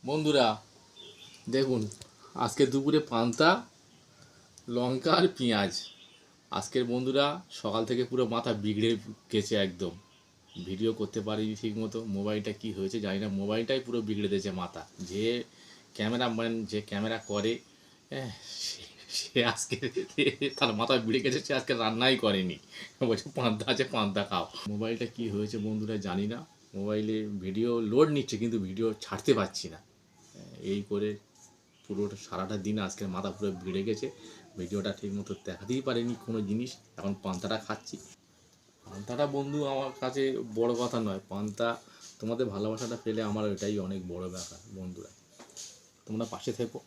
বন্ধুরা দেখুন, আজকে দুপুরে পান্তা লঙ্কা আর পেঁয়াজ। আজকের বন্ধুরা সকাল থেকে পুরো মাথা বিগড়ে গেছে একদম। ভিডিও করতে পারিনি ঠিক মতো, মোবাইলটা কি হয়েছে জানি না, মোবাইলটাই পুরো বিগড়ে দিয়েছে মাথা। যে ক্যামেরাম্যান যে ক্যামেরা করে, হ্যাঁ, সে আজকে তার মাথা বিগড়ে গেছে, সে আজকে রান্নাই করেনি, বলছে পান্তা আছে পান্তা খাও। মোবাইলটা কি হয়েছে বন্ধুরা জানি না, মোবাইলে ভিডিও লোড নিচ্ছে কিন্তু ভিডিও ছাড়তে পারছি না। এই করে পুরোটা সারাটা দিন আজকের মাথা পুরো ভিড়ে গেছে, ভিডিওটা ঠিক মতো দেখাতেই পারিনি কোনো জিনিস। এখন পান্তাটা খাচ্ছি। পান্তাটা বন্ধু আমার কাছে বড় কথা নয়, পান্তা তোমাদের ভালোবাসাটা পেলে আমার ওইটাই অনেক বড় ব্যাপার। বন্ধুরা তোমরা পাশে থেকো।